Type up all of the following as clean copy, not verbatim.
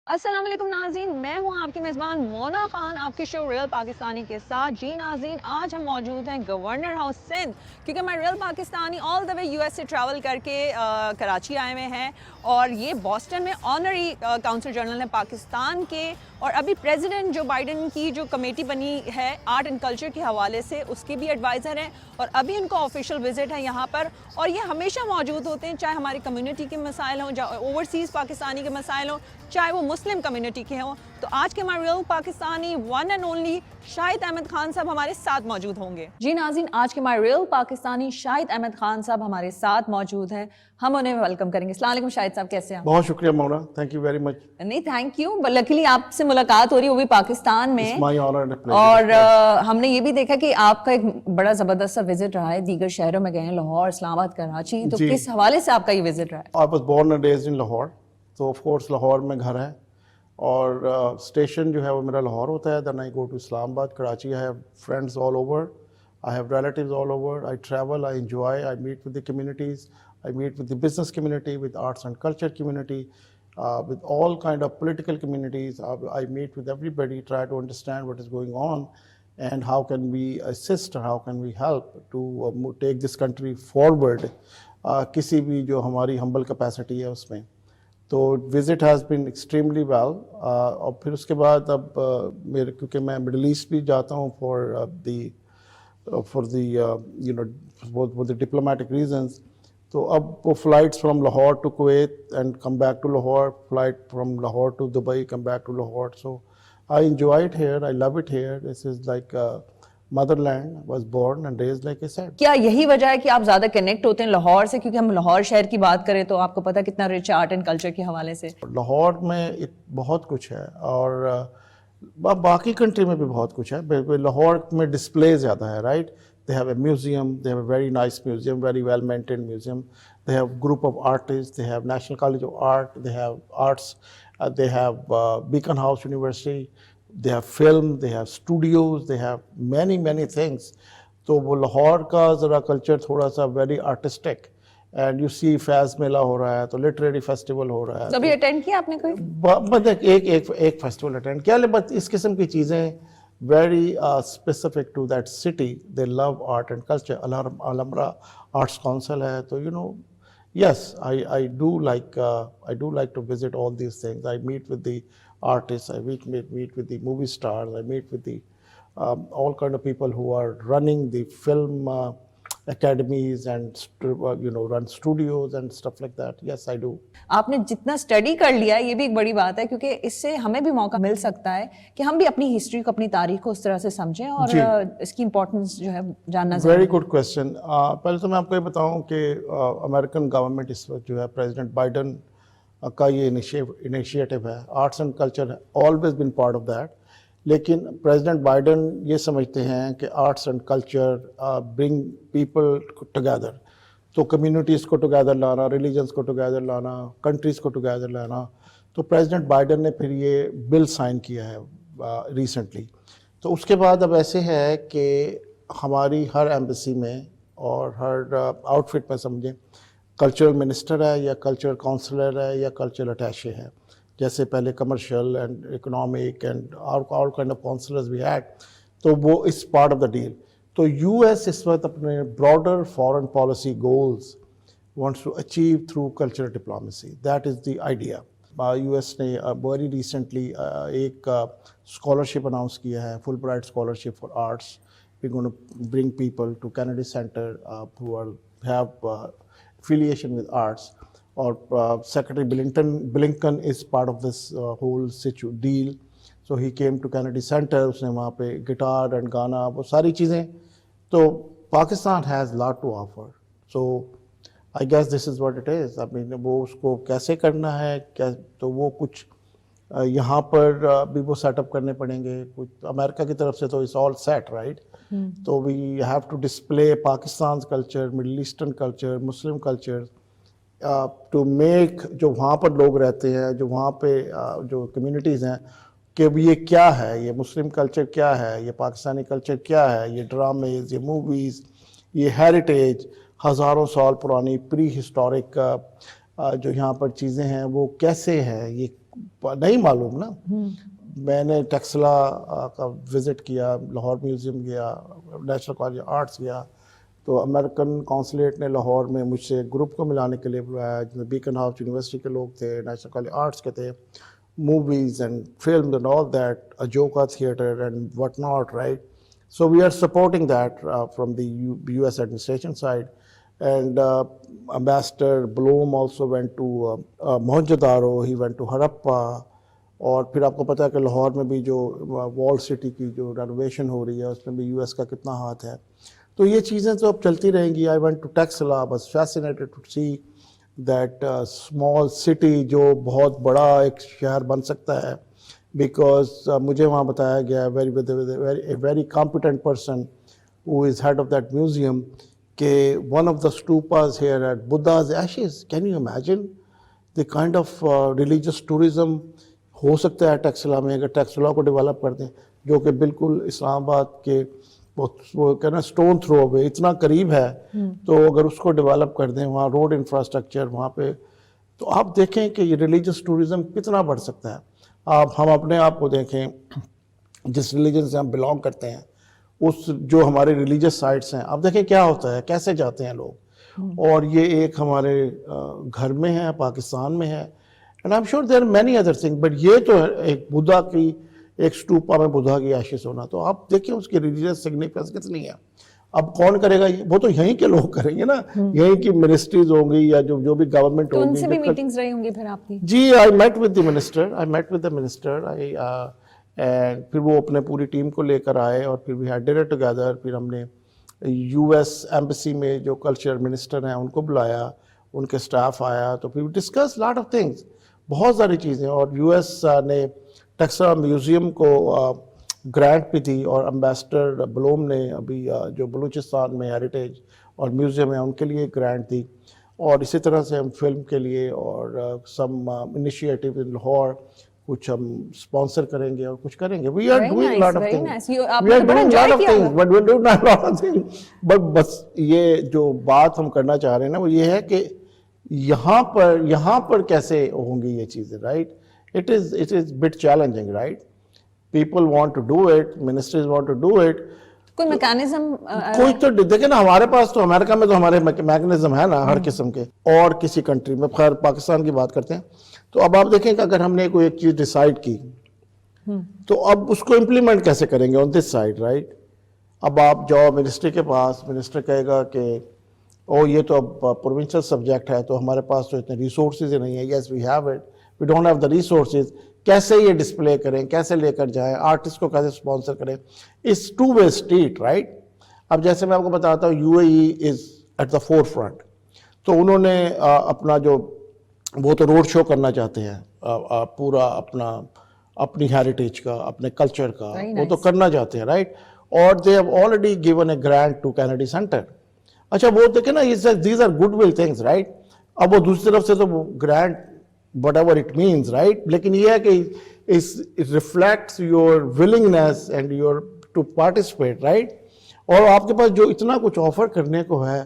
السلام علیکم ناظرین، میں ہوں آپ کی میزبان مونا خان آپ کے شو ریئل پاکستانی کے ساتھ. جی ناظرین، آج ہم موجود ہیں گورنر ہاؤس سندھ، کیونکہ میں ریئل پاکستانی آل دا وے یو ایس سے ٹریول کر کے کراچی آئے ہوئے ہیں، اور یہ بوسٹن میں آنری کاؤنسل جنرل ہیں پاکستان کے، اور ابھی پریزیڈنٹ جو بائیڈن کی جو کمیٹی بنی ہے آرٹ اینڈ کلچر کے حوالے سے، اس کے بھی ایڈوائزر ہیں، اور ابھی ان کا آفیشیل وزٹ ہے یہاں پر، اور یہ ہمیشہ موجود ہوتے ہیں، چاہے ہماری کمیونٹی کے مسائل ہوں، اوورسیز پاکستانی کے مسائل ہوں، چاہے وہ مسلم کمیونٹی کے ہوں. تو آج کے ہمارے real Pakistani one and only Shahid Ahmed Khan sahab ہمارے ساتھ موجود ہوں گے. جی ناظرین، آج کے ہمارے ریئل پاکستانی شاہد احمد خان صاحب ہمارے ساتھ موجود ہیں، ہم انہیں ویلکم کریں گے. السلام علیکم شاہد صاحب، کیسے ہیں؟ بہت شکریہ مونا، تھینک یو ویری مچ. نہیں تھینک یو، لکیلی آپ سے ملاقات ہو رہی ہے وہ بھی پاکستان میں، مائی آنر. اور ہم نے یہ بھی دیکھا کہ آپ کا ایک بڑا زبردست سا وزٹ رہا ہے، دیگر شہروں میں گئے ہیں، لاہور، اسلام آباد، کراچی، تو کس حوالے سے آپ کا یہ وزٹ رہا ہے؟ I was born and raised in Lahore, تو آف کورس لاہور میں گھر ہے، اور اسٹیشن جو ہے وہ میرا لاہور ہوتا ہے. دین آئی گو to Islamabad, Karachi. I have friends all over, I have relatives all over. I travel, I enjoy, I meet with the communities, I meet with the business community, with arts and culture community, with all kind of political communities. I meet with everybody, try to understand what is going on and how can we assist, how can we help to take this country forward, کسی بھی جو ہماری humble capacity ہے اس میں. تو visit has been extremely well. اور پھر اس کے بعد اب میرے کیونکہ میں مڈل ایسٹ بھی جاتا ہوں for the diplomatic reasons. تو اب وہ flights from Lahore to Kuwait and come back to Lahore, flight from Lahore to Dubai, come back to Lahore. So I enjoy it here, I love it here. This is like motherland, was born and raised like a seed. کیا یہی وجہ ہے کہ آپ زیادہ connect ہوتے ہیں لاہور سے؟ کیونکہ ہم لاہور شہر کی بات کریں تو آپ کو پتہ کتنا رچ ہے آرٹ اینڈ کلچر کے حوالے سے. لاہور میں بہت کچھ ہے، اور باقی کنٹری میں بھی بہت کچھ ہے. لاہور میں ڈسپلے زیادہ ہے، right. They have a museum, they have a very nice museum, very well maintained museum. They have group of artists, they have National College of Art, they have arts, they have Beacon House University, they have film, they have studios, they have many things. تو وہ لاہور کا ذرا culture تھوڑا سا very artistic. And you سی فیض میلہ ہو رہا ہے، تو لٹریری فیسٹیول ہو رہا ہے. ابھی اٹینڈ کیا آپ نے کوئی؟ بس ایک فیسٹیول اٹینڈ کیا. بس اس قسم کی چیزیں very specific to that city. They love art and culture. Alhambra Arts Council hai, so yes, I do like to visit all these things. I meet with the artists, I meet with the movie stars, I meet with the all kind of people who are running the film academies and run studios and stuff like that. Yes, I do. آپ نے جتنا study کر لیا یہ بھی ایک بڑی بات ہے، کیونکہ اس سے ہمیں بھی موقع مل سکتا ہے کہ ہم بھی اپنی ہسٹری کو، اپنی تاریخ کو اس طرح سے سمجھیں، اور اس کی امپورٹنس جو ہے جاننا ضروری ہے. Very good question. پہلے تو میں آپ کو یہ بتاؤں کہ امریکن گورنمنٹ اس وقت جو ہے پریزیڈنٹ بائیڈن کا یہ انیشیٹو ہے، arts and culture always been part of that. لیکن پریزیڈنٹ بائیڈن یہ سمجھتے ہیں کہ arts and culture bring people together. تو کمیونٹیز کو ٹوگیدر لانا، ریلیجنس کو ٹوگیدر لانا، کنٹریز کو ٹوگیدر لانا. تو پریزیڈنٹ بائیڈن نے پھر یہ بل سائن کیا ہے ریسنٹلی. تو اس کے بعد اب ایسے ہے کہ ہماری ہر ایمبیسی میں اور ہر آؤٹ فٹ میں سمجھیں کلچرل منسٹر ہے، یا کلچرل کاؤنسلر ہے، یا کلچرل اٹیشے ہے. جیسے پہلے commercial and economic and all kind of counsellors we had. تو وہ اس پارٹ آف دا ڈیل. تو یو ایس اس وقت اپنے broader foreign policy goals wants to achieve through cultural diplomacy. That is the idea. U S نے very recently ایک scholarship announce کیا ہے، Fulbright scholarship for arts. We going to bring people to Kennedy Center who have affiliation with arts. اور secretary Blinken is part of this whole deal. So he came to Kennedy Center. اس نے وہاں پہ guitar and گانا، وہ ساری چیزیں. تو Pakistan has lot to offer. So I guess this is what it is. I mean وہ اس کو کیسے کرنا ہے کیا، تو وہ کچھ یہاں پر بھی وہ سیٹ اپ کرنے پڑیں گے. کچھ امریکہ کی طرف سے تو اٹس آل سیٹ، رائٹ. تو we have to display Pakistan culture, middle eastern culture, Muslim culture, to make جو وہاں پر لوگ رہتے ہیں، جو وہاں پہ جو کمیونٹیز ہیں، کہ یہ کیا ہے، یہ مسلم کلچر کیا ہے، یہ پاکستانی کلچر کیا ہے، یہ ڈرامز، یہ موویز، یہ ہیریٹیج ہزاروں سال پرانی پری ہسٹورک جو یہاں پر چیزیں ہیں وہ کیسے ہیں، یہ نہیں معلوم نا. میں نے ٹیکسلا کا وزٹ کیا, لاہور میوزیم گیا, نیشنل کالج آرٹس گیا, تو امریکن کونسلیٹ نے لاہور میں مجھ سے گروپ کو ملانے کے لیے بلایا جس میں بیکن ہاؤس یونیورسٹی کے لوگ تھے, نیشنل کالج آرٹس کے تھے, movies and films and all that, Ajoka Theatre and whatnot, right? So we are supporting that from the US administration side. And Ambassador Bloom also went to Mohenjo-daro, he went to Harappa. اور پھر آپ کو پتہ ہے کہ لاہور میں بھی جو وال سٹی کی جو رینوویشن ہو رہی ہے اس میں بھی یو ایس کا کتنا ہاتھ ہے. تو یہ چیزیں تو اب چلتی رہیں گی. I went to Taxila, was fascinated to see that small city جو بہت بڑا ایک شہر بن سکتا ہے, بیکاز مجھے وہاں بتایا گیا very competent person who is head of that museum کہ one of the stupas here at Buddha's ashes. Can you imagine the kind of religious tourism ہو سکتا ہے ٹیکسلا میں اگر ٹیکسلا کو ڈیولپ کر دیں, جو کہ بالکل اسلام آباد کے وہ کہنا اسٹون تھرو ہوئے اتنا قریب ہے, تو اگر اس کو ڈیولپ کر دیں وہاں روڈ انفراسٹرکچر وہاں پہ, تو آپ دیکھیں کہ یہ ریلیجیس ٹورزم کتنا بڑھ سکتا ہے. ہم اپنے آپ کو دیکھیں, جس ریلیجن سے ہم بلانگ کرتے ہیں, اس جو ہمارے ریلیجیس سائٹس ہیں, آپ دیکھیں کیا ہوتا ہے, کیسے جاتے ہیں لوگ. اور یہ ایک ہمارے گھر میں ہے, پاکستان میں ہے, and I'm sure there are many other things, but یہ تو ایک بدھا کی ایک سٹوپا میں بدھا کی ایشز ہونا, تو آپ دیکھیں اس کی ریلیجیس سگنیفیکنس کتنی ہے. اب کون کرے گا, وہ تو یہیں کے لوگ کریں گے نا, یہیں کی منسٹریز ہوں گی یا جو بھی گورنمنٹ ہوگی. ان سے بھی میٹنگز رہی ہوں گی پھر آپ کی؟ جی, I met with the minister, and پھر وہ اپنے پوری ٹیم کو لے کر آئے اور پھر we had dinner together. پھر ہم نے US ایمبیسی میں جو کلچر منسٹر ہیں ان کو بلایا, ان کے سٹاف آیا, تو پھر ڈسکس لاٹ آف تھنگس, بہت ساری چیزیں. اور US نے ٹیکسلا میوزیم کو گرانٹ بھی دی, اور امبیسڈر بلوم نے ابھی جو بلوچستان میں ہیریٹیج اور میوزیم ہے ان کے لیے گرانٹ دی. اور اسی طرح سے ہم فلم کے لیے اور سم انیشیٹو ان لاہور کچھ ہم اسپانسر کریں گے اور کچھ کریں گے. We are doing lot of things, we are doing lot of things, but we do not lot of things. بس یہ جو بات ہم کرنا چاہ رہے ہیں نا وہ یہ ہے کہ یہاں پر کیسے ہوں گی یہ چیزیں, right. It is bit challenging, right? People want to do it, ministries want to do it. کوئی میکانزم کوئی تو دیکھیں نا, ہمارے پاس تو امریکہ میں تو ہمارے میکانزم ہے نا ہر قسم کے, اور کسی کنٹری میں, خیر پاکستان کی بات کرتے ہیں. تو اب آپ دیکھیں کہ اگر ہم نے کوئی ایک چیز ڈیسائیڈ کی تو اب اس کو امپلیمنٹ کیسے کریں گے آن دس سائڈ, رائٹ. اب آپ جاؤ منسٹری کے پاس, منسٹر کہے گا کہ یہ تو اب پروونشل سبجیکٹ ہے تو ہمارے پاس تو اتنے ریسورسز ہی نہیں ہے. Yes we have it, we don't have the resources. کیسے یہ ڈسپلے کریں, کیسے لے کر جائیں, آرٹسٹ کو کیسے اسپانسر کریں, اس ٹو وے اسٹریٹ, رائٹ. اب جیسے میں آپ کو بتاتا ہوں, UAE is at the forefront. تو انہوں نے اپنا جو وہ تو روڈ شو کرنا چاہتے ہیں پورا اپنی ہیریٹیج کا, اپنے کلچر کا, وہ تو کرنا چاہتے ہیں, رائٹ. اور they have already given a grant to Kennedy centre. اچھا وہ دیکھیں نا, these are goodwill things, right. اب وہ دوسری طرف سے تو grant whatever it means, right, لیکن یہ ہے کہ it reflects your willingness and your to participate, right. اور آپ کے پاس جو اتنا کچھ آفر کرنے کو ہے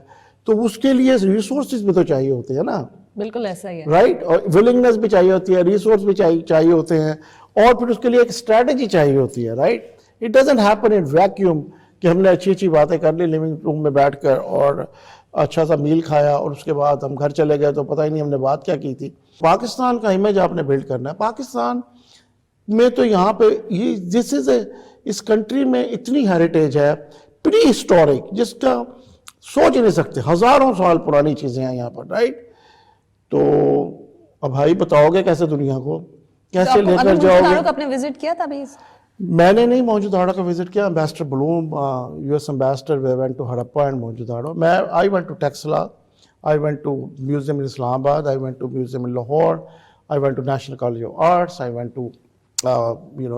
تو اس کے لیے ریسورسز بھی تو چاہیے ہوتے ہیں نا. بالکل ایسا ہی ہے, رائٹ. اور ولنگنیس بھی چاہیے ہوتی ہے, ریسورس بھی چاہیے ہوتے ہیں, اور پھر اس کے لیے ایک اسٹریٹجی چاہیے ہوتی ہے, right. It doesn't happen in vacuum کہ ہم نے اچھی باتیں کر لی لیونگ روم میں بیٹھ کر اور اچھا سا میل کھایا اور اس کے بعد ہم گھر چلے گئے تو پتہ ہی نہیں ہم نے بات کیا کی تھی. پاکستان کا امیج آپ نے بلڈ کرنا ہے. پاکستان میں تو یہاں پہ اس کنٹری میں اتنی ہیریٹیج ہے پری ہسٹورک جس کا سوچ نہیں سکتے, ہزاروں سال پرانی چیزیں ہیں یہاں پر, رائٹ. تو اب بھائی بتاؤ گے کیسے دنیا کو کیسے لے کر جاؤ گے. آپ نے وزٹ کیا تھا ابھی؟ میں نے نہیں موجوداڑا کا وزٹ کیا. Ambassador Blum, US ambassador, we went to Harappa and Mohenjodaro. I went to Taxila, I went to museum in Islamabad, I went to museum in Lahore, I went to National College of Arts, I went to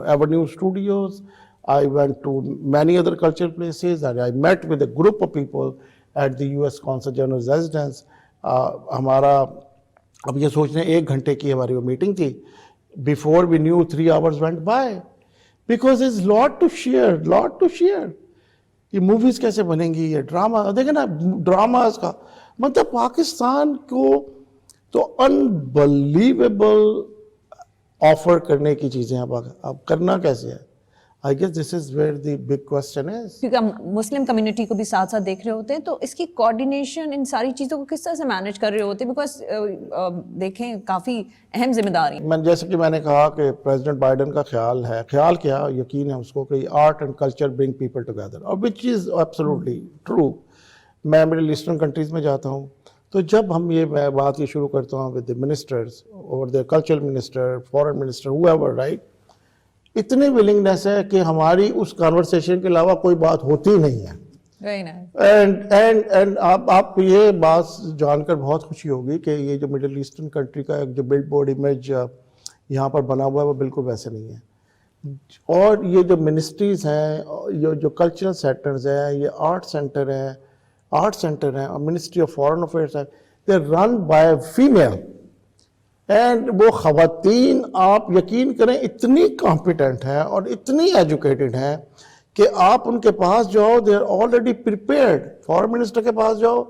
Avenue Studios, I went to many other cultural places, and I met with a group of people at the US Consul General's residence. ہمارا اب یہ سوچ رہے ہیں 1 گھنٹے کی ہماری وہ میٹنگ تھی. Before we knew 3 hours went by. Because it's lot to share. یہ موویز کیسے بنیں گی, یہ ڈراما دیکھیں نا, ڈراماز کا مطلب پاکستان کو تو انبلیویبل آفر کرنے کی چیزیں اب کرنا کیسے ہے. I guess this is where the big question is. کیونکہ ہم مسلم کمیونٹی کو بھی ساتھ ساتھ دیکھ رہے ہوتے ہیں, تو اس کی کوآرڈینیشن ان ساری چیزوں کو کس طرح سے مینیج کر رہے ہوتے ہیں, بیکاز دیکھیں کافی اہم ذمہ داری. جیسے کہ میں نے کہا کہ پریزیڈنٹ بائیڈن کا خیال کیا یقین ہے اس کو کہ art and culture bring people together, اور وچ از ایبسولوٹلی ٹرو. میں مڈل ایسٹرن کنٹریز میں جاتا ہوں تو جب ہم میں بات یہ شروع کرتا ہوں ود دی منسٹرز اور the cultural minister, foreign minister, however, right, اتنی ولنگنیس ہے کہ ہماری اس کانورسیشن کے علاوہ کوئی بات ہوتی نہیں ہے. اینڈ آپ کو یہ بات جان کر بہت خوشی ہوگی کہ یہ جو مڈل ایسٹرن کنٹری کا ایک جو بلڈ بورڈ امیج یہاں پر بنا ہوا ہے وہ بالکل ویسے نہیں ہے. اور یہ جو منسٹریز ہیں, یہ جو کلچرل سینٹرز ہیں, یہ آرٹ سینٹر ہیں اور منسٹری آف فارن افیئرس ہے, دے رن بائی فیمیل. اینڈ وہ خواتین آپ یقین کریں اتنی کمپیٹنٹ ہیں اور اتنی ایجوکیٹڈ ہیں کہ آپ ان کے پاس جاؤ, they are already prepared. Foreign minister کے پاس جاؤ,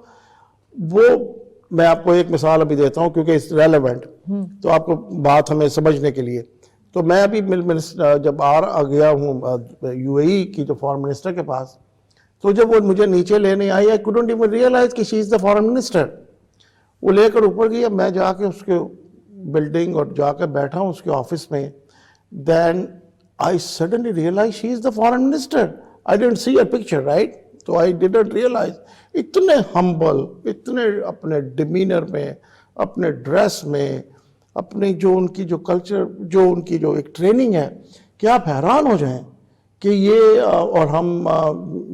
وہ میں آپ کو ایک مثال ابھی دیتا ہوں کیونکہ اٹس ریلیونٹ تو آپ کو بات ہمیں سمجھنے کے لیے. تو میں ابھی جب آ گیا ہوں یو اے ای کی جو فارن منسٹر کے پاس, تو جب وہ مجھے نیچے لینے آئی, I couldn't even realize کہ she is the foreign minister. وہ لے کر اوپر گئی, میں جا کے اس کے بلڈنگ اور جا کے بیٹھا ہوں اس کے آفس میں, then I suddenly realized she is the foreign minister. I didn't see her picture, right? So I didn't realize. اتنے ہمبل, اتنے اپنے ڈیمینر میں, اپنے ڈریس میں, اپنی جو ان کی جو کلچر, جو ان کی جو ایک ٹریننگ ہے, کہ آپ حیران ہو جائیں کہ یہ. اور ہم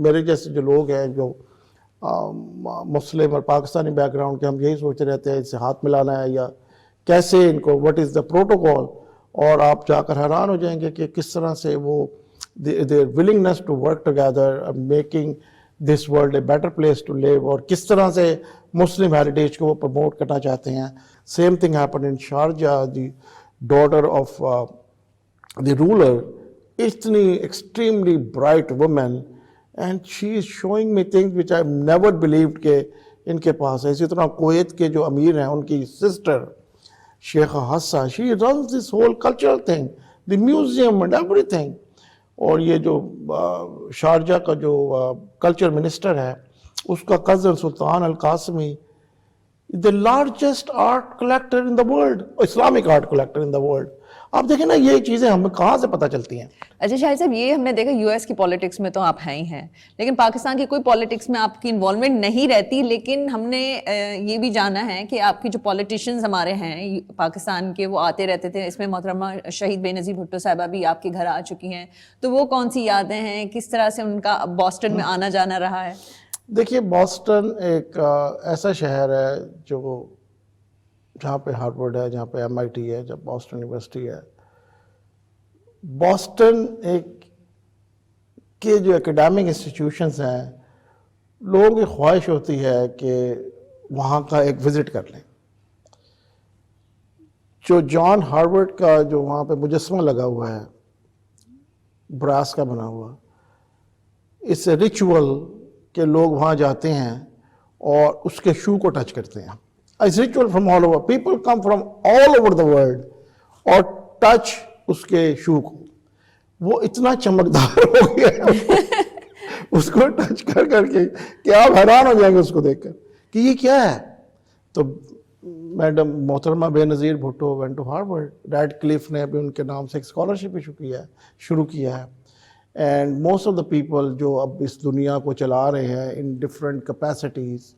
میرے جیسے جو لوگ ہیں جو مسلم اور پاکستانی بیک گراؤنڈ کے, ہم یہی سوچتے رہتے ہیں ان سے ہاتھ ملانا ہے یا کیسے ان کو, وٹ از دا پروٹوکول, اور آپ جا کر حیران ہو جائیں گے کہ کس طرح سے وہ their willingness to work together making this world a better place to live, اور کس طرح سے مسلم ہیریٹیج کو وہ پروموٹ کرنا چاہتے ہیں. same thing happened in Sharjah, the daughter of the ruler, اتنی extremely bright woman, and she is showing me things which I've never believed کہ ان کے پاس ہے. اسی طرح کویت کے جو امیر ہیں, ان کی sister Sheikha Hafsa, she runs this whole cultural thing, the museum and everything. اور یہ جو شارجہ کا جو کلچر منسٹر ہے, اس کا cousin Sultan Al-Qasmi, the largest art collector in the world, Islamic art collector in the world. آپ دیکھیں نا یہ چیزیں ہمیں کہاں سے پتہ چلتی ہیں. اچھا شاہد صاحب, یہ ہم نے دیکھا یو ایس کی پالیٹکس میں تو آپ ہیں ہی ہیں, لیکن پاکستان کی کوئی پالیٹکس میں آپ کی انوالومنٹ نہیں رہتی. لیکن ہم نے یہ بھی جانا ہے کہ آپ کی جو پالیٹیشینز ہمارے ہیں پاکستان کے, وہ آتے رہتے تھے. اس میں محترمہ شہید بے نظیر بھٹو صاحبہ بھی آپ کے گھر آ چکی ہیں, تو وہ کون سی یادیں ہیں, کس طرح سے ان کا بوسٹن میں آنا جانا رہا ہے؟ دیکھیے بوسٹن ایک ایسا شہر ہے جو جہاں پہ ہارورڈ ہے, جہاں پہ MIT ہے, جب بوسٹن یونیورسٹی ہے. بوسٹن ایک کے جو اکیڈیمک انسٹیٹیوشنز ہیں, لوگوں کی خواہش ہوتی ہے کہ وہاں کا ایک وزٹ کر لیں. جو جان ہارورڈ کا جو وہاں پہ مجسمہ لگا ہوا ہے, براس کا بنا ہوا, اس ریچول کہ لوگ وہاں جاتے ہیں اور اس کے شو کو ٹچ کرتے ہیں. It's ritual from all over. People come from all over the world اور ٹچ اس کے شو کو. وہ اتنا چمکدار ہو گیا اس کو ٹچ کر کے کہ آپ حیران ہو جائیں گے اس کو دیکھ کر کہ یہ کیا ہے. تو میڈم محترمہ Benazir Bhutto went to Harvard. Radcliffe نے بھی ان کے نام سے ایک اسکالرشپ ایشو شروع کیا ہے. And most of the people جو اب اس دنیا کو چلا رہے ہیں ان ڈفرینٹ کیپیسٹیز,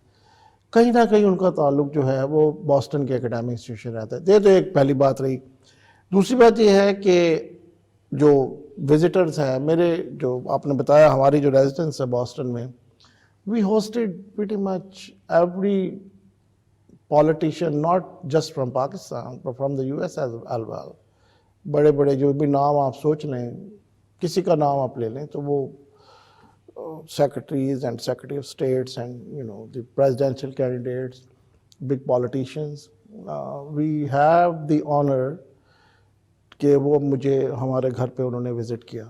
کہیں نہ کہیں ان کا تعلق جو ہے وہ بوسٹن کے اکیڈیمک انسٹیٹیوشن رہتا ہے. یہ تو ایک پہلی بات رہی. دوسری بات یہ ہے کہ جو وزٹرز ہیں میرے, جو آپ نے بتایا ہماری جو ریزیڈنس ہے بوسٹن میں, we hosted pretty much every politician, not just from Pakistan but from the US as well. بڑے بڑے جو بھی نام آپ سوچ لیں, کسی کا نام آپ لے لیں تو وہ secretaries and secretary of states and the presidential candidates, big politicians, we have the honor کہ وہ مجھے ہمارے گھر پہ انہوں نے وزٹ کیا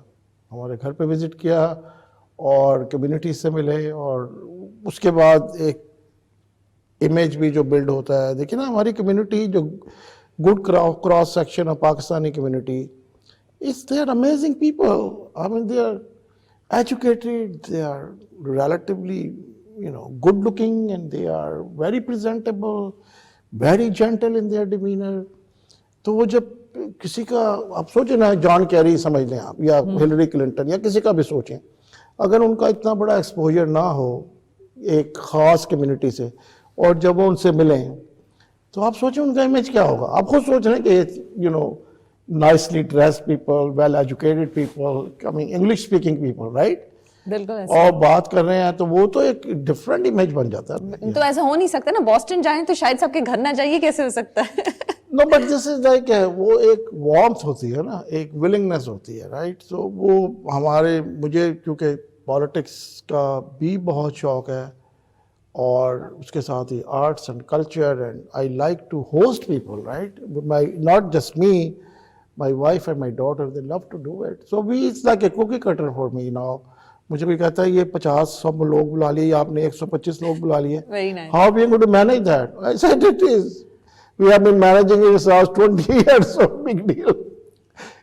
اور کمیونٹی سے ملے. اور اس کے بعد ایک امیج بھی جو بلڈ ہوتا ہے, دیکھیں نا ہماری کمیونٹی جو good cross section of Pakistani community. They are amazing people. I mean, they are educated, they are relatively, good looking, and they are very presentable, very gentle in their demeanor. تو وہ جب کسی کا آپ سوچیں نا John Kerry سمجھ لیں آپ یا ہلری کلنٹن یا کسی کا بھی سوچیں, اگر ان کا اتنا بڑا ایکسپوجر نہ ہو ایک خاص کمیونٹی سے اور جب وہ ان سے ملیں تو آپ سوچیں ان کا امیج کیا ہوگا. آپ خود سوچ رہے ہیں کہ nicely dressed people, well educated people, English speaking people, right, بالکل اور بات کر رہے ہیں تو وہ تو ایک ڈفرینٹ امیج بن جاتا ہے. تو ایسا ہو نہیں سکتا نا, بوسٹن جائیں تو شاید سب کے گھر نہ جائیے, کیسے ہو سکتا ہے؟ No, but this is like وہ ایک وارمتھ ہوتی ہے نا, ایک ولنگنس ہوتی ہے, رائٹ. تو وہ مجھے کیونکہ پالیٹکس کا بھی بہت شوق ہے اور اس کے ساتھ ہی arts and culture, and I like to host people, right. Not just me, my wife and my daughter, they love to do it. So we it's like a cookie cutter for me now. مجھے کوئی کہتا ہے یہ 50 لوگ بلا لیے یا آپ نے 125 لوگ بلا لیے, how we are going to manage that? I said it is we have been managing it since 20 years, so big deal.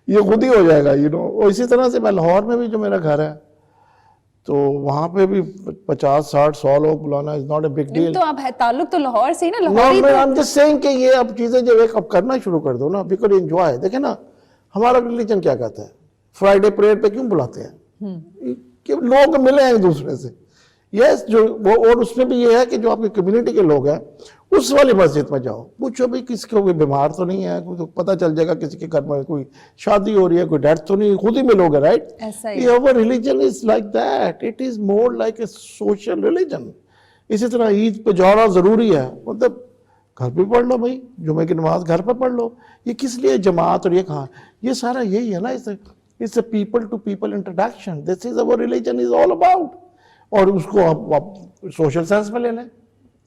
یہ خود ہی ہو جائے گا, اور اسی طرح سے میں لاہور میں بھی جو میرا گھر ہے تو وہاں پہ بھی 50 60 100 لوگ بلانا is not a big deal. تو آپ تعلق تو لاہور سے ہی نا, No, I'm just saying کہ یہ اب چیزیں جب ایک اب کرنا شروع کر دو نا, because enjoy. دیکھیں نا ہمارا ریلیجن کیا کہتا ہے, فرائیڈے پریئر پہ کیوں بلاتے ہیں کہ لوگ ملیں ایک دوسرے سے. یس, اور اس میں بھی یہ ہے کہ جو آپ کی کمیونٹی کے لوگ ہیں اس والی مسجد میں جاؤ, پوچھو بھائی کسی کو کوئی بیمار تو نہیں ہے, کوئی تو پتہ چل جائے گا کسی کے گھر میں کوئی شادی ہو رہی ہے, کوئی ڈیتھ تو نہیں, خود ہی ملو گے, right. Our religion is like that. It is more like a social religion. اسی طرح عید پہ جانا ضروری ہے, مطلب گھر پہ پڑھ لو بھائی, جمعہ کی نماز گھر پہ پڑھ لو. یہ کس لیے جماعت اور یہ کہاں, یہ سارا یہی ہے نا, it's a people to people introduction. This is our religion is all about. اور اس کو آپ سوشل سینس میں لے لیں,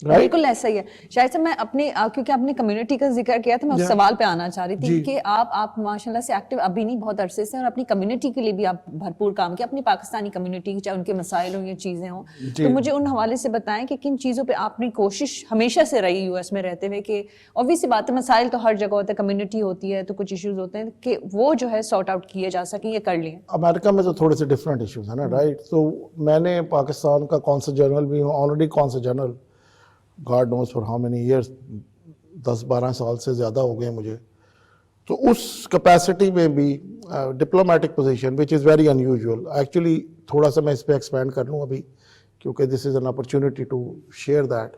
بالکل ایسا ہی ہے. شاید سے میں اپنی, کیونکہ آپ نے کمیونٹی کا ذکر کیا تھا, میں اس سوال پہ آنا چاہ رہی تھی کہ آپ ماشاءاللہ سے ایکٹیو ابھی نہیں, بہت عرصے سے, اور اپنی کمیونٹی کے لیے بھی آپ بھرپور کام کیا, اپنی پاکستانی کمیونٹی, چاہے ان کے مسائل ہوں یا چیزیں ہوں. تو مجھے ان حوالے سے بتائیں کہ کن چیزوں پہ آپ نے کوشش ہمیشہ سے رہی یو ایس میں رہتے ہوئے, کہ obvious سی بات ہے مسائل تو ہر جگہ ہوتا ہے, کمیونٹی ہوتی ہے تو کچھ ایشوز ہوتے ہیں, کہ وہ جو ہے سارٹ آؤٹ کیے جا سکیں, یہ کر لیں. امریکہ میں تو تھوڑے سے ڈفرینٹ ایشوز ہیں نا, رائٹ. تو میں نے پاکستان کا کونسل جنرل بھی ہوں, already consul general God knows for how many years, 10-12 سال سے زیادہ ہو گئے مجھے. تو اس کیپیسٹی میں بھی diplomatic position which is very in usual. Actually تھوڑا سا میں اس پہ ایکسپینڈ کر لوں ابھی, کیونکہ this is an opportunity to share that.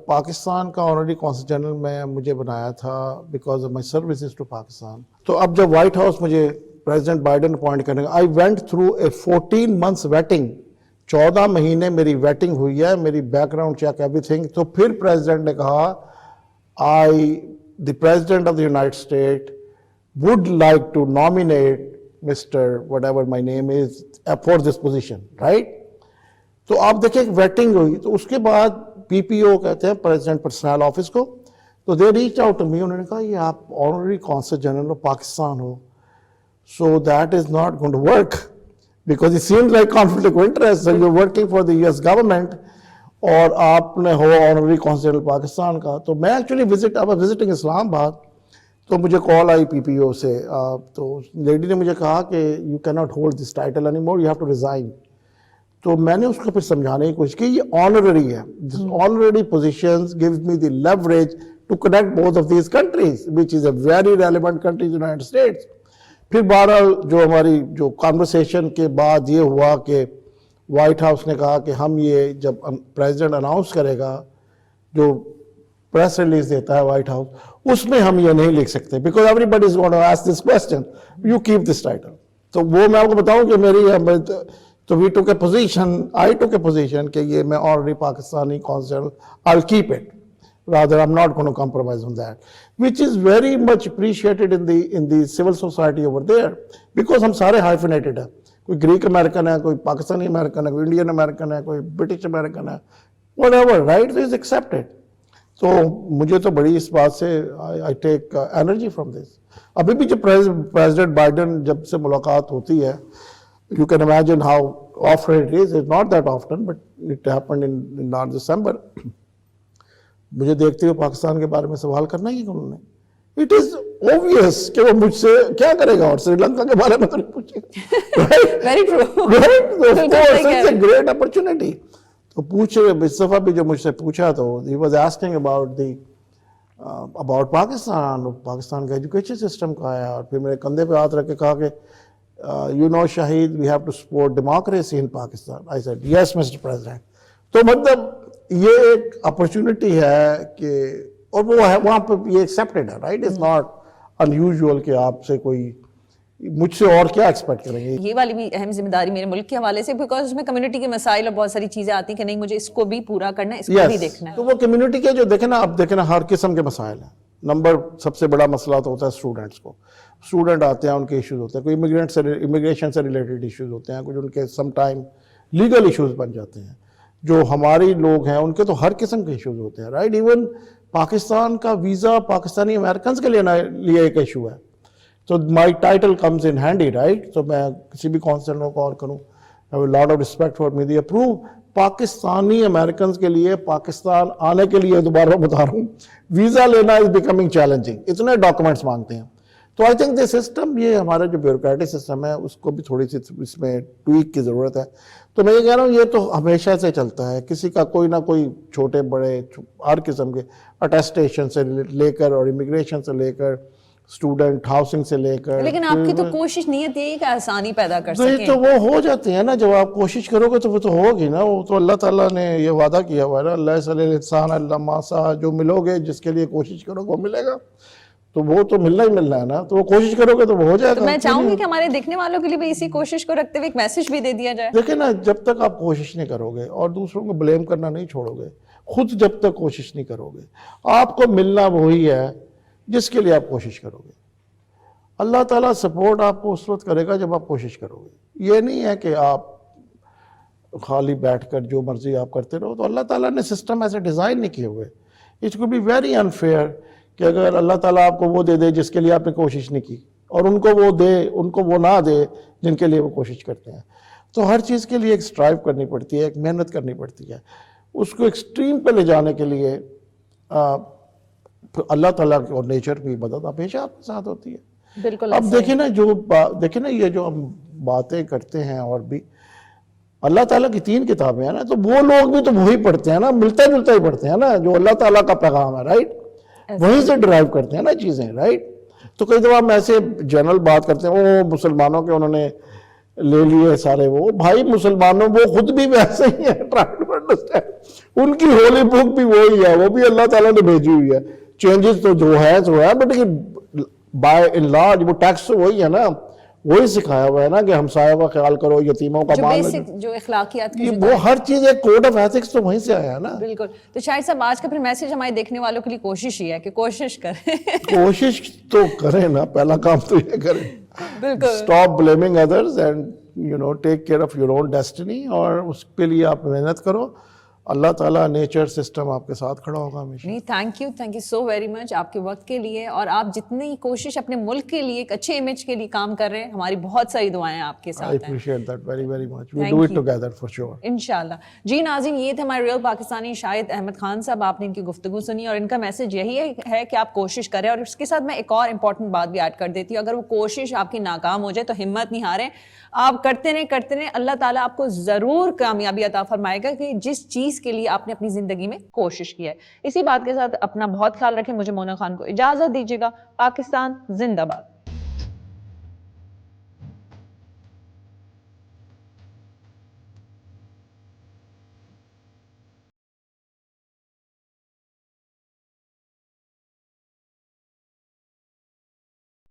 Pakistan کا آلریڈی کونسل جنرل میں مجھے بنایا تھا because of my services to Pakistan. تو اب جب وائٹ ہاؤس مجھے پریزیڈنٹ بائیڈن اپوائنٹ کرنے کا, I went through a 14 months waiting, 14 مہینے میری ویٹنگ ہوئی ہے, میری بیک گراؤنڈ چیک ایوری تھنگ. تو پھر پریزیڈنٹ نے کہا the President of the United States would like to nominate Mr. whatever my name is for this position, right? تو آپ دیکھیں ویٹنگ ہوئی, تو اس کے بعد PPO کہتے ہیں پریزیڈنٹ پرسنل آفس کو, تو they reach out to me, انہوں نے کہا یہ آپ honorary consul general of Pakistan ہو, so that is not going to work. Because it seems like conflict of interest, and you're working for the US government, اور آپ نے ہو آنرری کونسل پاکستان کا. تو میں ایکچولی وزٹنگ اسلام آباد, تو مجھے کال آئی PPO سے, تو لیڈی نے مجھے کہا کہ you can not hold this title anymore, you have to resign. تو میں نے اس کو پھر سمجھانے کی کوشش کی, یہ آنرری ہے, this honorary positions gives me the leverage to connect both of these countries, which is a very relevant countries United States. پھر بہرحال جو ہماری جو کانورسیشن کے بعد یہ ہوا کہ وائٹ ہاؤس نے کہا کہ ہم یہ جب پریزیڈنٹ اناؤنس کرے گا, جو پریس ریلیز دیتا ہے وائٹ ہاؤس, اس میں ہم یہ نہیں لکھ سکتے, because everybody is going to ask this question, you keep this title. تو وہ میں آپ کو بتاؤں کہ میری تو وی ٹوک اے پوزیشن, آئی ٹوک اے پوزیشن کہ یہ میں already Pakistani council, I will keep it. Rather, I'm not going to compromise on that, which is very much appreciated in the civil society over there, because ہم سارے hyphenated ہیں. کوئی Greek American ہے, کوئی Pakistani American ہے, کوئی انڈین امریکن ہے, کوئی برٹش امریکن ہے, whatever, right? So it's accepted. تو مجھے تو بڑی اس بات سے I take energy from this. ابھی بھی جب پریزیڈنٹ بائیڈن جب سے ملاقات ہوتی ہے, you can imagine how often it is. It's not that often, but it happened in last December. مجھے دیکھتے ہوئے پاکستان کے بارے میں سوال کرنا ہی انہوں نے. It is obvious کہ وہ مجھ سے کیا کرے گا اور سری لنکا کے بارے میں تو نہیں پوچھے گا. Very true. Right? So of course, it's a great opportunity. تو پوچھ رہے اس دفعہ بھی جو مجھ سے پوچھا تو he was asking about Pakistan کا ایجوکیشن سسٹم کا ہے, اور پھر میرے کندھے پہ ہاتھ رکھ کے کہا کہ you know شہید we have to support democracy in Pakistan. I said yes Mr. President. تو مطلب یہ ایک اپرچونٹی ہے کہ اور وہ ہے وہاں پہ یہ ایکسیپٹیڈ ہے, رائٹ. اٹس ناٹ انیوژل کہ آپ سے کوئی مجھ سے اور کیا ایکسپیکٹ کریں گے. یہ والی بھی اہم ذمہ داری میرے ملک کے حوالے سے, بیکاز اس میں کمیونٹی کے مسائل اور بہت ساری چیزیں آتی ہیں کہ نہیں مجھے اس کو بھی پورا کرنا ہے, اس کو بھی دیکھنا ہے. تو وہ کمیونٹی کے جو دیکھیں نا, اب دیکھیں نا ہر قسم کے مسائل ہیں. نمبر سب سے بڑا مسئلہ تو ہوتا ہے اسٹوڈنٹس کو. اسٹوڈنٹ آتے ہیں ان کے ایشوز ہوتے ہیں, کوئی امیگریشن سے ریلیٹڈ ایشوز ہوتے ہیں, کچھ ان کے سم ٹائم لیگل ایشوز بن جاتے ہیں. جو ہماری لوگ ہیں ان کے تو ہر قسم کے ایشوز ہوتے ہیں, رائٹ. ایون پاکستان کا ویزا پاکستانی امریکنز کے لیے ایک ایشو ہے. تو my title comes in handy, right. تو میں کسی بھی کونسل کو کال کروں, have a lot of respect for me, they approve. Pakistani Americans کے لیے پاکستان آنے کے لیے دوبارہ بتا رہا ہوں ویزا لینا از بیکمنگ چیلنجنگ. اتنے ڈاکومنٹس مانگتے ہیں. تو آئی تھنک دس سسٹم, یہ ہمارا جو بیوروکریٹک سسٹم ہے اس کو بھی تھوڑی سی اس میں ٹویک کی ضرورت ہے. تو میں یہ کہہ رہا ہوں یہ تو ہمیشہ سے چلتا ہے, کسی کا کوئی نہ کوئی چھوٹے بڑے ہر قسم کے اٹیسٹیشن سے لے کر اور امیگریشن سے لے کر اسٹوڈنٹ ہاؤسنگ سے لے کر. لیکن آپ کی تو کوشش نیت یہی کہ آسانی پیدا کر سکیں. تو وہ ہو جاتے ہیں نا, جب آپ کوشش کرو گے تو وہ تو ہوگی نا. وہ تو اللہ تعالیٰ نے یہ وعدہ کیا ہوا ہے نا, اللہ صلی الانسان الا ما سعی, جو ملو گے جس کے لیے کوشش کرو گے وہ ملے گا. تو وہ تو ملنا ہی ملنا ہے نا, تو وہ کوشش کرو گے تو وہ ہو جائے گا. تو میں چاہوں گی کہ ہمارے دیکھنے والوں کے لیے بھی اسی کوشش کو رکھتے ہوئے ایک میسج بھی دے دیا جائے. دیکھیں نا, جب تک آپ کوشش نہیں کرو گے اور دوسروں کو بلیم کرنا نہیں چھوڑو گے, خود جب تک کوشش نہیں کرو گے, آپ کو ملنا وہی ہے جس کے لیے آپ کوشش کرو گے. اللہ تعالیٰ سپورٹ آپ کو اس وقت کرے گا جب آپ کوشش کرو گے. یہ نہیں ہے کہ آپ خالی بیٹھ کر جو مرضی آپ کرتے رہو. تو اللہ تعالیٰ نے سسٹم ایسے ڈیزائن نہیں کیے ہوئے. It could be very unfair کہ اگر اللہ تعالیٰ آپ کو وہ دے دے جس کے لیے آپ نے کوشش نہیں کی, اور ان کو وہ دے, ان کو وہ نہ دے جن کے لیے وہ کوشش کرتے ہیں. تو ہر چیز کے لیے ایک اسٹرائیو کرنی پڑتی ہے, ایک محنت کرنی پڑتی ہے. اس کو ایکسٹریم پہ لے جانے کے لیے اللہ تعالیٰ کی اور نیچر کی مدد ہمیشہ آپ کے ساتھ ہوتی ہے. بالکل. اب دیکھیں نا یہ جو ہم باتیں کرتے ہیں, اور بھی اللہ تعالیٰ کی 3 کتابیں ہیں نا, تو وہ لوگ بھی تو وہی پڑھتے ہیں نا, ملتا جلتا ہی پڑھتے ہیں نا, جو اللہ تعالیٰ کا پیغام ہے, رائٹ. وہیں سے ڈرائیو کرتے ہیں نا چیزیں, رائٹ. تو کئی دفعہ ہم ایسے جنرل بات کرتے ہیں, وہ مسلمانوں کے انہوں نے لے لیے سارے. وہ بھائی مسلمانوں وہ خود بھی ویسے ہی ہیں, ان کی ہولی بک بھی وہی ہے, وہ بھی اللہ تعالیٰ نے بھیجی ہوئی ہے. چینجز تو جو ہے بٹ بائی ان لارج وہ ٹیکس وہی ہے نا, وہی سکھایا ہوا ہے نا کہ ہمسایوں کا خیال کرو, یتیموں کا مال, جو اخلاقیات وہ ہر چیز ایک کوڈ آف ایتھکس تو وہیں سے آیا ہے نا. بالکل. تو شاہد صاحب آج کا پھر میسج ہمارے دیکھنے والوں کے لیے کوشش ہی ہے کہ کوشش کریں. کوشش تو کریں نا, پہلا کام تو یہ کریں. بالکل. Stop blaming others and take care of your own destiny, اور اس کے لیے آپ محنت کرو. اللہ تعالیٰ نیچر سسٹم آپ کے ساتھ کھڑا ہوگا ہمیشہ. نہیں, thank you so very much آپ کے وقت کے لیے, اور آپ جتنی کوشش اپنے ملک کے لیے ایک اچھے امیج کے لیے کام کر رہے ہیں, ہماری بہت ساری دعائیں آپ کے ساتھ ہیں. I appreciate that very very much. We do it together for sure. انشاءاللہ. جی ناظرین, یہ تھے ہمارے ریئل پاکستانی شاہد احمد خان صاحب. آپ نے ان کی گفتگو سنی, اور ان کا میسج یہی ہے کہ آپ کوشش کریں. اور اس کے ساتھ میں ایک اور امپورٹنٹ بات بھی ایڈ کر دیتی ہوں, اگر وہ کوشش آپ کی ناکام ہو جائے تو ہمت نہیں ہاریں, آپ کرتے رہیں, اللہ تعالیٰ آپ کو ضرور کامیابی عطا فرمائے گا کہ جس چیز کے لیے آپ نے اپنی زندگی میں کوشش کی ہے. اسی بات کے ساتھ اپنا بہت خیال رکھیں. مجھے مونا خان کو اجازت دیجیے گا. پاکستان زندہ باد.